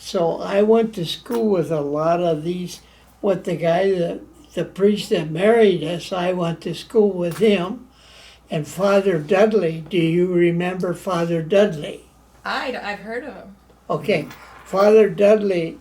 So I went to school with a lot of these, what the guy, the priest that married us, I went to school with him. And Father Dudley, do you remember Father Dudley? I've heard of him. Okay, Father Dudley,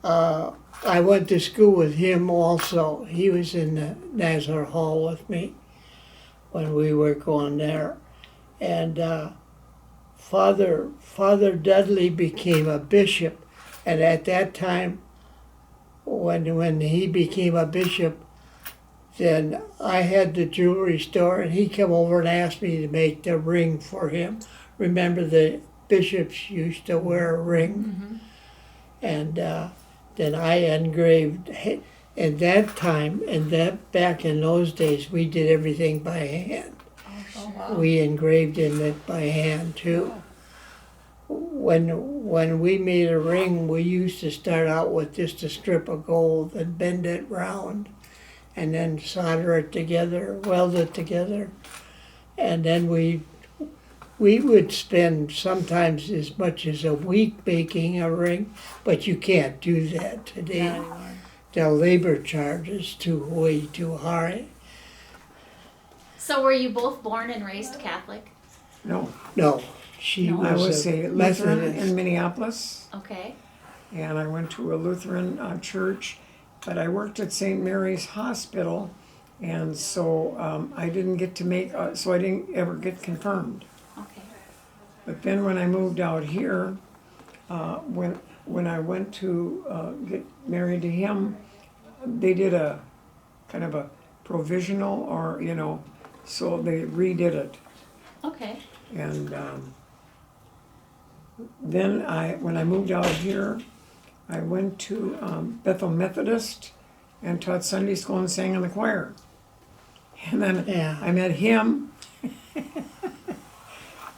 I went to school with him also. He was in the Nazareth Hall with me when we were going there. And Father Dudley became a bishop. And at that time, when he became a bishop, then I had the jewelry store, and he came over and asked me to make the ring for him. Remember, the bishops used to wear a ring, and then I engraved. At that time, back in those days, we did everything by hand. Oh, wow. We engraved in it by hand too. When we made a ring, we used to start out with just a strip of gold and bend it round, and then solder it together, weld it together, and then we would spend sometimes as much as a week making a ring, but you can't do that today. The labor charge is way too high. So were you both born and raised Catholic? No, No, she No. I was was a a Lutheran Methodist. in Minneapolis, Okay. and I went to a Lutheran church, but I worked at St. Mary's Hospital, and so I didn't get to make, so I didn't ever get confirmed. Okay. But then when I moved out here, when I went to get married to him, they did a kind of a provisional, or so they redid it. Okay. And then when I moved out here, I went to Bethel Methodist and taught Sunday school and sang in the choir. And then Yeah. I met him,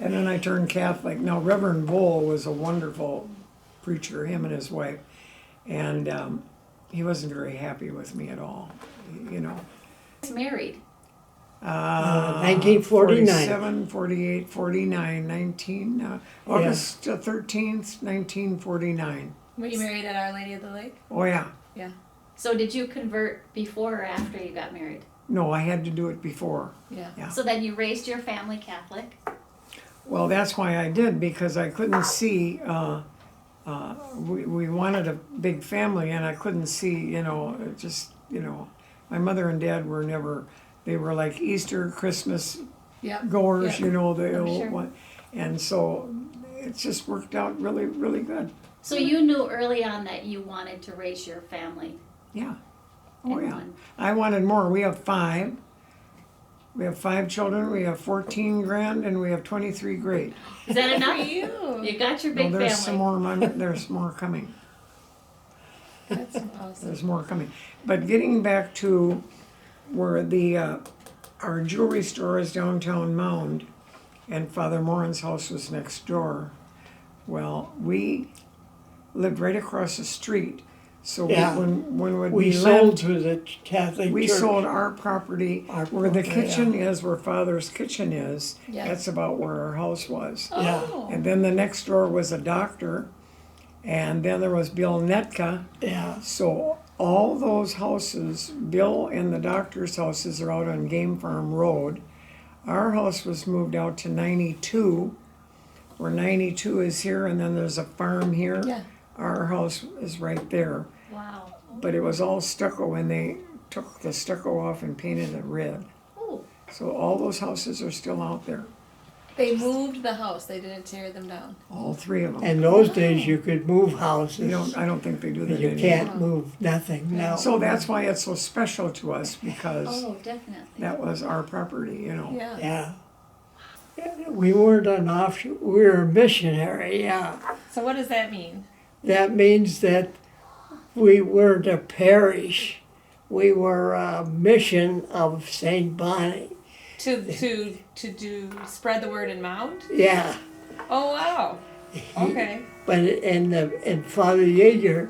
and then I turned Catholic. Now, Reverend Bull was a wonderful preacher, him and his wife, and he wasn't very happy with me at all, Married. 1949. 47, 48, 49, August 13th, 1949. Were you married at Our Lady of the Lake? Oh, yeah. Yeah. So did you convert before or after you got married? No, I had to do it before. Yeah. Yeah. So then you raised your family Catholic? Well, that's why I did, because I couldn't see, we wanted a big family, and I couldn't see, my mother and dad were never, they were like Easter, Christmas Yep. goers, Yep. they Oh, all sure. want, and so it just worked out really, really good. So you knew early on that you wanted to raise your family Yeah. Oh, in yeah. one. I wanted more. We have 5. We have 5 children. We have 14 grand, and we have 23 great. Is that enough? You. You got your No, big there's some family. more money. There's more coming. That's awesome. There's more coming. But getting back to where our jewelry store is downtown Mound, and Father Morin's house was next door. Well, we lived right across the street. So Yeah. when We sold to the Catholic we Church. sold our property Our where the property, kitchen is, where Father's kitchen is. Yeah. That's about where our house was. Yeah. Oh. And then the next door was a doctor, and then there was Bill Netka. Yeah, So all those houses, Bill and the doctor's houses, are out on Game Farm Road. Our house was moved out to 92, where 92 is here, and then there's a farm here. Yeah. Our house is right there. Wow. But it was all stucco, and they took the stucco off and painted it red. Oh, So all those houses are still out there, They moved the house. They didn't tear them down. all 3 of them. in those days you could move houses. I don't think they do that You anymore. can't move nothing now. So that's why it's so special to us, because oh, definitely. that was our property, Yeah. Yeah. Yeah, we weren't an offshoot, we were a missionary, yeah. So what does that mean? That means that we were the parish. We were a mission of St. Bonnie. To spread the word in Mound? Yeah. Oh wow. Okay. But and Father Yeager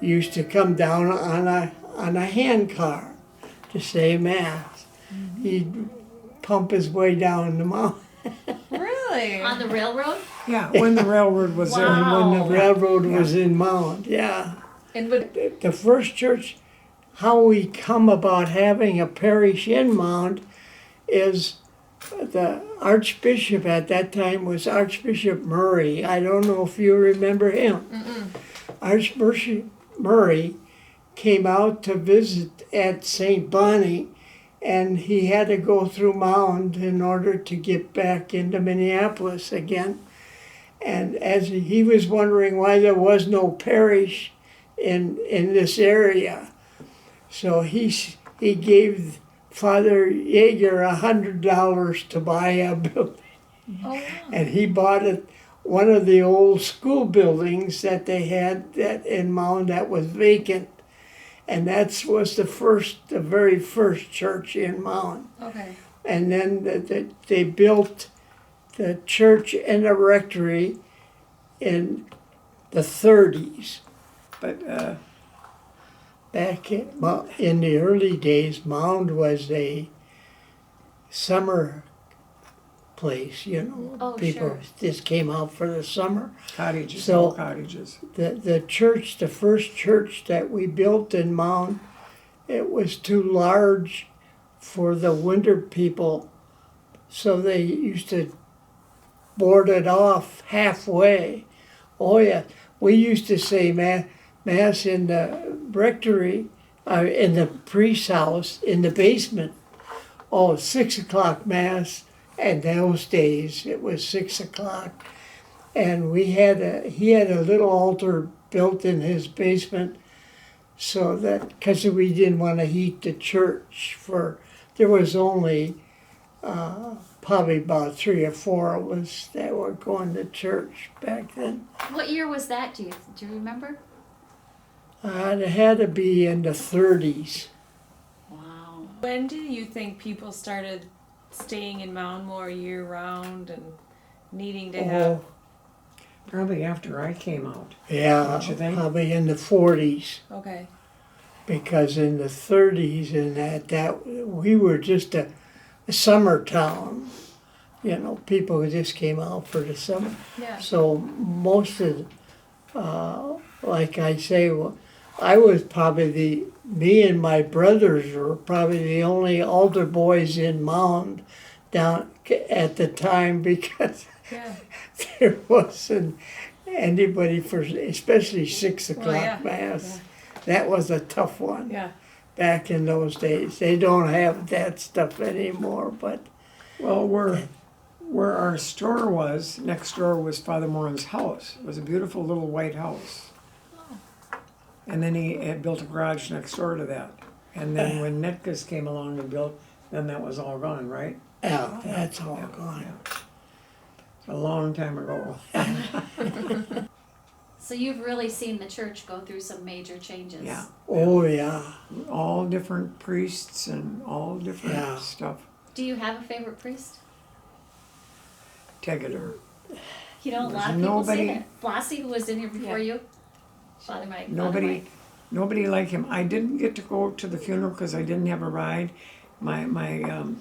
used to come down on a hand car to say mass. He'd pump his way down the mountain. Really? Really? On the railroad? Yeah, when the railroad was there. Wow. When the railroad Yeah. was in Mound, yeah. And would The first church, how we come about having a parish in Mound is the Archbishop at that time was Archbishop Murray. I don't know if you remember him. Archbishop Murray came out to visit at St. Bonnie, and he had to go through Mound in order to get back into Minneapolis again. And as he was wondering why there was no parish in this area, so he gave Father Yeager $100 to buy a building, Oh, wow. and he bought it. One of the old school buildings that they had that in Mound that was vacant, and that was the very first church in Mound. okay. And then they built the church and the rectory in the 30s. But Back in the early days, Mound was a summer place, you know. Oh, People sure. just came out for the summer. cottages, So- all cottages. The first church that we built in Mound, it was too large for the winter people, so they used to board it off halfway. Oh yeah, we used to say mass in the rectory, in the priest's house, in the basement. Oh, 6 o'clock mass, and those days it was 6 o'clock. And he had a little altar built in his basement, so that because we didn't want to heat the church there was only probably about 3 or 4 of us that were going to church back then. What year was that? Do you remember? It had to be in the 30s. Wow. When do you think people started staying in Mound more year round and needing to have? Oh, Probably after I came out. yeah, Don't you think? probably in the 40s. Okay. Because in the 30s and that we were just a summer town. You know, people just came out for the summer. Yeah. So most of, like I say, I was probably me and my brothers were probably the only altar boys in Mound down at the time because Yeah. there wasn't anybody for, especially 6 o'clock Well, yeah. mass. That was a tough one Yeah. back in those days. They don't have that stuff anymore, but Well, where our store was, next door was Father Moran's house. It was a beautiful little white house. And then he had built a garage next door to that. And then when Netkas came along and built, then that was all gone, right? yeah, that's all gone. A long time ago. So you've really seen the church go through some major changes. Yeah. Oh, yeah. All different priests and all different Yeah. stuff. Do you have a favorite priest? Tegader. You know, a There's lot of people say nobody- that. Flossie, who was in here before Yeah. you. Father Mike. Nobody like him. I didn't get to go to the funeral because I didn't have a ride. My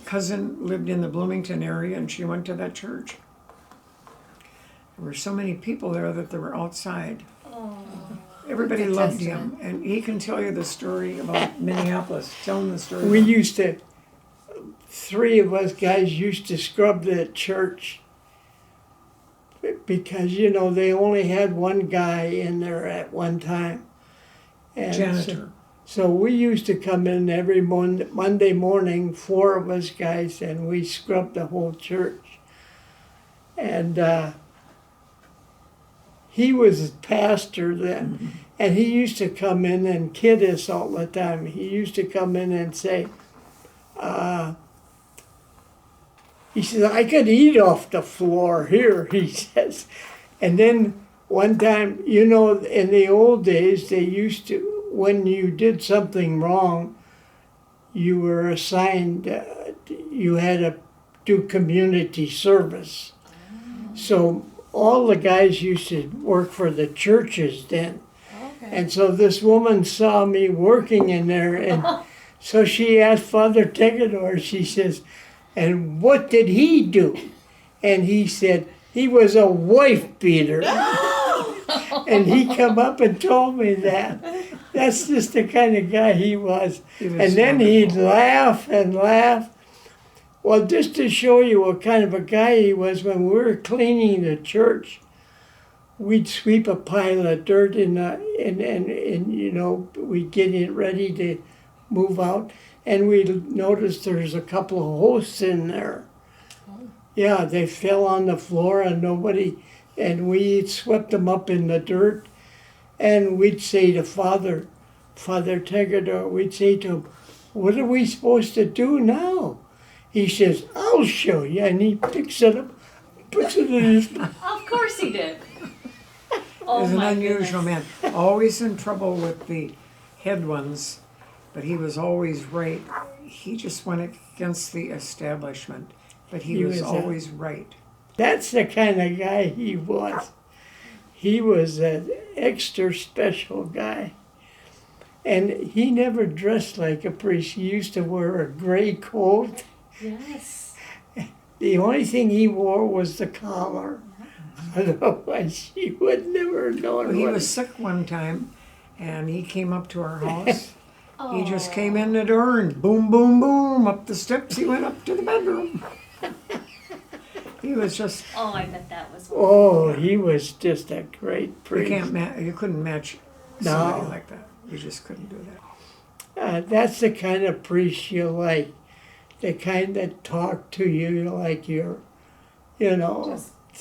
cousin lived in the Bloomington area and she went to that church. There were so many people there that they were outside. Oh. Everybody Good loved testament. him, and he can tell you the story about Minneapolis. Tell him the story. We used to, 3 of us guys used to scrub the church because, you know, they only had one guy in there at one time. And Janitor. So we used to come in every Monday morning, 4 of us guys, and we scrubbed the whole church. And he was a pastor then, and he used to come in and kid us all the time. He used to come in and say, he says, I could eat off the floor here, he says. And then one time, you know, in the old days, they used to, when you did something wrong, you were assigned, you had to do community service. So all the guys used to work for the churches then. Okay. And so this woman saw me working in there, and so she asked Father Tegador, she says, and what did he do? and he said he was a wife beater. And he come up and told me that. That's just the kind of guy he was. He was And then he'd wonderful. laugh and laugh. Well, just to show you what kind of a guy he was, when we were cleaning the church, we'd sweep a pile of dirt and you know, we'd get it ready to move out, and we'd notice there's a couple of hosts in there. Yeah, they fell on the floor and nobody, and we swept them up in the dirt, and we'd say to Father Tegador, we'd say to him, what are we supposed to do now? He says, I'll show you, and he picks it up, puts it in his mouth. Of course he did. Oh He's an my unusual goodness. man. Always in trouble with the head ones, but he was always right. He just went against the establishment, but he was always right. That's the kind of guy he was. He was an extra special guy. And he never dressed like a priest. He used to wear a gray coat. Yes. The only thing he wore was the collar. Otherwise, you would never know Well, he was sick one time, and he came up to our house. He just came in the door and boom, boom, boom, up the steps. He went up to the bedroom. He was just, Oh, I bet that was. Oh, he was just a great you priest. you couldn't match somebody No. like that. You just couldn't do that. That's the kind of priest you like. The kind that talk to you like you're, you know,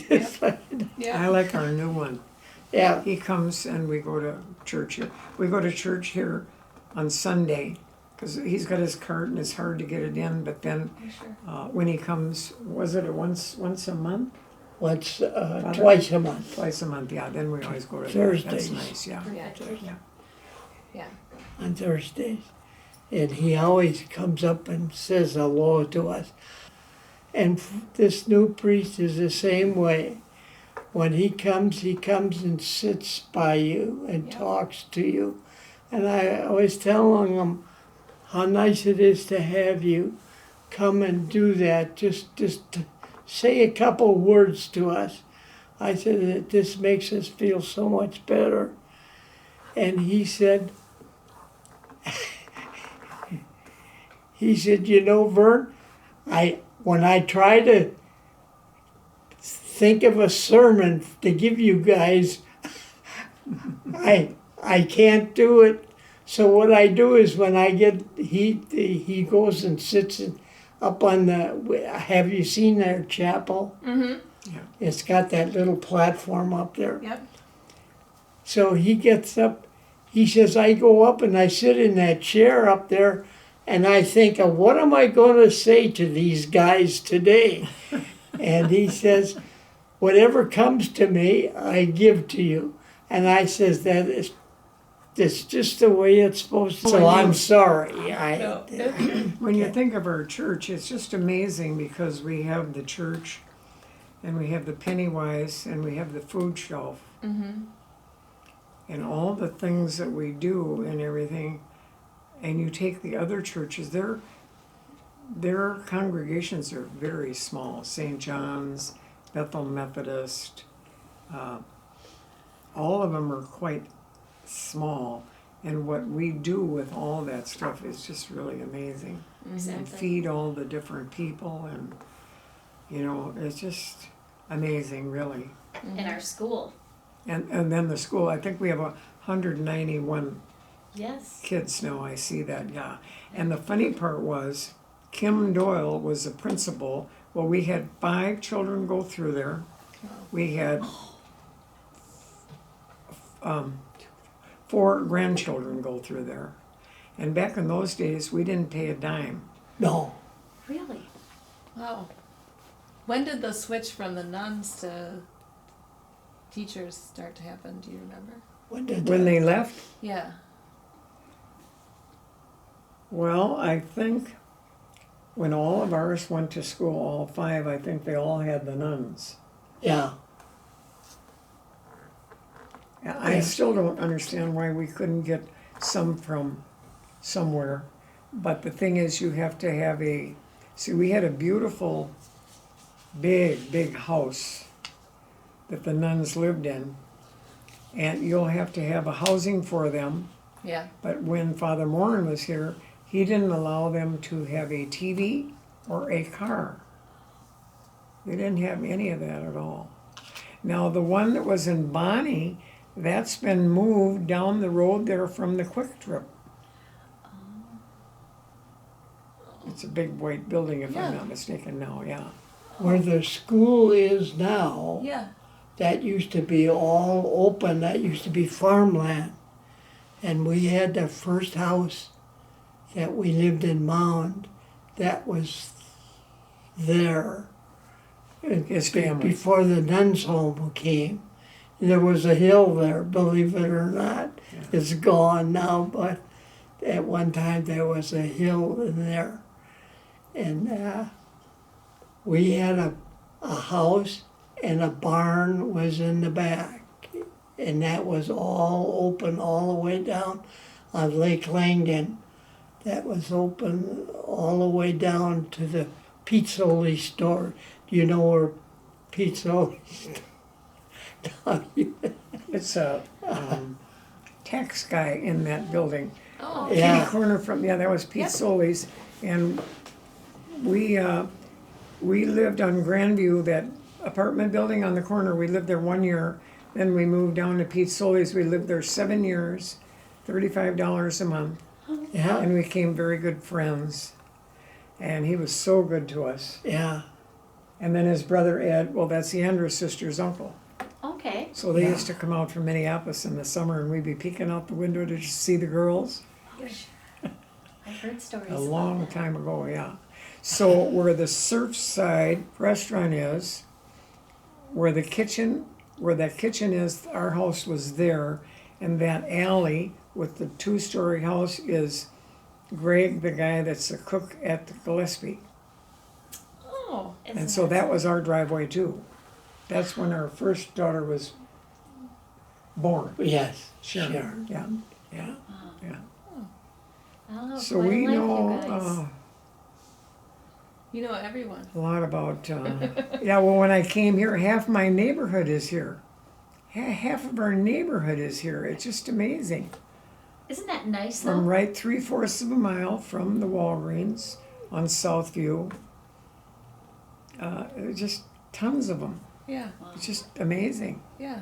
just like, I like our new one. yeah. He comes and we go to church here. We go to church here on Sunday because he's got his cart and it's hard to get it in. But then when he comes, was it once a month? Once, twice a month. Twice a month, yeah. Then we always go to that. Thursdays. That's nice, yeah. Yeah. On Thursdays. And he always comes up and says hello to us. And this new priest is the same way. When he comes and sits by you and talks to you. And I always tell him how nice it is to have you come and do that. Just to say a couple words to us. I said that this makes us feel so much better. And he said, you know, Vern, when I try to think of a sermon to give you guys, I can't do it. So what I do is when I get, he goes and sits up on the, have you seen their chapel? Mm-hmm. Yeah. It's got that little platform up there. Yep. So he gets up, he says, I go up and I sit in that chair up there and I think, of what am I going to say to these guys today? And he says, whatever comes to me, I give to you. And I says, that's just the way it's supposed to. So I'm sorry. No. When you think of our church, it's just amazing because we have the church and we have the Pennywise and we have the food shelf. Mm-hmm. And all the things that we do and everything, and you take the other churches, their congregations are very small. St. John's, Bethel Methodist, all of them are quite small. And what we do with all that stuff is just really amazing. And Exactly. feed all the different people, and you know, it's just amazing, really. In our school. And then the school, I think we have 191 Yes. kids now, I see that, yeah. And the funny part was, Kim Doyle was the principal. Well, we had 5 children go through there. We had 4 grandchildren go through there. And back in those days, we didn't pay a dime. No. Really? Wow. When did the switch from the nuns to teachers start to happen? Do you remember? When they left, Yeah. well, I think when all of ours went to school, all 5, I think they all had the nuns. Yeah. I still don't understand why we couldn't get some from somewhere. But the thing is, you have to have see, we had a beautiful big house that the nuns lived in. And you'll have to have a housing for them. Yeah. But when Father Morin was here, he didn't allow them to have a TV or a car. They didn't have any of that at all. Now, the one that was in Bonnie, that's been moved down the road there from the Quick Trip. It's a big white building, if I'm Yeah. not mistaken now, yeah. Where the school is now, Yeah. that used to be all open, that used to be farmland. And we had the first house that we lived in Mound, that was there. His family. Before the nuns' home came. There was a hill there, believe it or not. Yeah. It's gone now, but at one time there was a hill in there. And we had a house and a barn was in the back. And that was all open all the way down on Lake Langdon. That was open all the way down to the Pizzoli store. Do you know where Pizzoli It's a tax guy in that building. Oh. Yeah. Kitty corner from, that was Pete Yep. Soli's. And we lived on Grandview, that apartment building on the corner. We lived there 1 year. Then we moved down to Pete Soli's. We lived there 7 years, $35 a month. Yeah, And we became very good friends. And he was so good to us. yeah. And then his brother Ed, well, that's the Andrews sisters' uncle. Okay. So they Yeah. used to come out from Minneapolis in the summer, and we'd be peeking out the window to just see the girls. I've heard stories. A about long that. time ago, yeah. So where the Surfside restaurant is, where that kitchen is, our house was there, and that alley with the two-story house is Greg, the guy that's the cook at the Gillespie. Oh. Isn't And so that was our driveway too. That's when our first daughter was born. Yes, Sharon. sure. Yeah, Yeah. yeah. Oh, So quite a we life, know you guys. You know everyone. a lot about. Yeah, well, when I came here, half my neighborhood is here. Half of our neighborhood is here. It's just amazing. Isn't that nice From though? right 3/4 of a mile from the Walgreens on Southview. Just tons of them. Yeah. It's just amazing. Yeah.